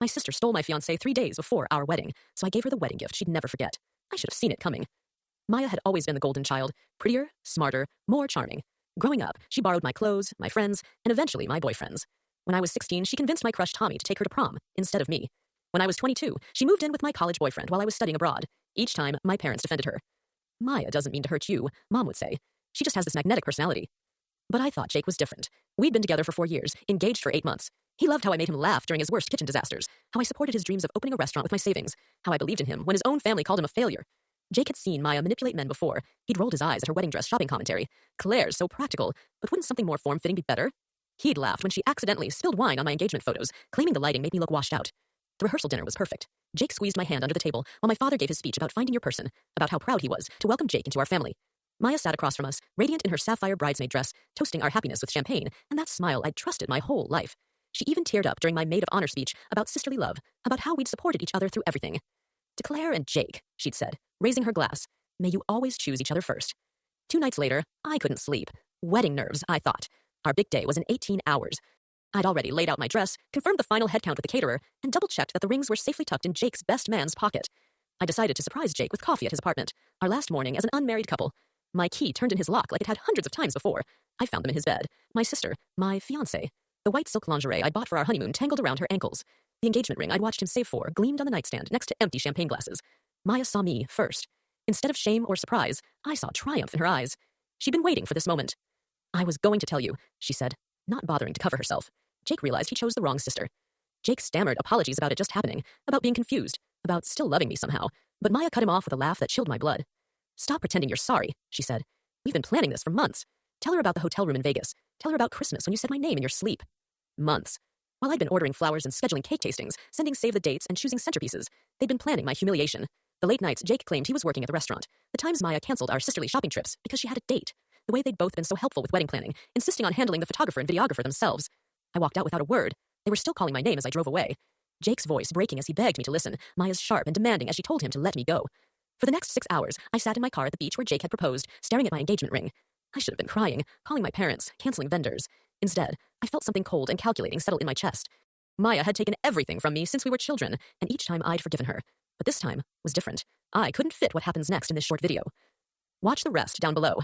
My sister stole my fiancé 3 days before our wedding, so I gave her the wedding gift she'd never forget. I should have seen it coming. Maya had always been the golden child, prettier, smarter, more charming. Growing up, she borrowed my clothes, my friends, and eventually my boyfriends. When I was 16, she convinced my crush Tommy to take her to prom, instead of me. When I was 22, she moved in with my college boyfriend while I was studying abroad. Each time, my parents defended her. Maya doesn't mean to hurt you, Mom would say. She just has this magnetic personality. But I thought Jake was different. We'd been together for 4 years, engaged for 8 months. He loved how I made him laugh during his worst kitchen disasters, how I supported his dreams of opening a restaurant with my savings, how I believed in him when his own family called him a failure. Jake had seen Maya manipulate men before. He'd rolled his eyes at her wedding dress shopping commentary. Claire's so practical, but wouldn't something more form-fitting be better? He'd laughed when she accidentally spilled wine on my engagement photos, claiming the lighting made me look washed out. The rehearsal dinner was perfect. Jake squeezed my hand under the table while my father gave his speech about finding your person, about how proud he was to welcome Jake into our family. Maya sat across from us, radiant in her sapphire bridesmaid dress, toasting our happiness with champagne, and that smile I'd trusted my whole life. She even teared up during my maid of honor speech about sisterly love, about how we'd supported each other through everything. To Claire and Jake, she'd said, raising her glass, may you always choose each other first. 2 nights later, I couldn't sleep. Wedding nerves, I thought. Our big day was in 18 hours. I'd already laid out my dress, confirmed the final head count with the caterer, and double-checked that the rings were safely tucked in Jake's best man's pocket. I decided to surprise Jake with coffee at his apartment, our last morning as an unmarried couple. My key turned in his lock like it had hundreds of times before. I found them in his bed. My sister, my fiancé. The white silk lingerie I'd bought for our honeymoon tangled around her ankles. The engagement ring I'd watched him save for gleamed on the nightstand next to empty champagne glasses. Maya saw me first. Instead of shame or surprise, I saw triumph in her eyes. She'd been waiting for this moment. I was going to tell you, she said, not bothering to cover herself. Jake realized he chose the wrong sister. Jake stammered apologies about it just happening, about being confused, about still loving me somehow, but Maya cut him off with a laugh that chilled my blood. Stop pretending you're sorry, she said. We've been planning this for months. Tell her about the hotel room in Vegas. Tell her about Christmas when you said my name in your sleep. Months. While I'd been ordering flowers and scheduling cake tastings, sending save the dates and choosing centerpieces, they'd been planning my humiliation. The late nights Jake claimed he was working at the restaurant. The times Maya canceled our sisterly shopping trips because she had a date. The way they'd both been so helpful with wedding planning, insisting on handling the photographer and videographer themselves. I walked out without a word. They were still calling my name as I drove away. Jake's voice breaking as he begged me to listen, Maya's sharp and demanding as she told him to let me go. For the next 6 hours, I sat in my car at the beach where Jake had proposed, staring at my engagement ring. I should have been crying, calling my parents, canceling vendors. Instead, I felt something cold and calculating settle in my chest. Maya had taken everything from me since we were children, and each time I'd forgiven her. But this time was different. I couldn't fit what happens next in this short video. Watch the rest down below.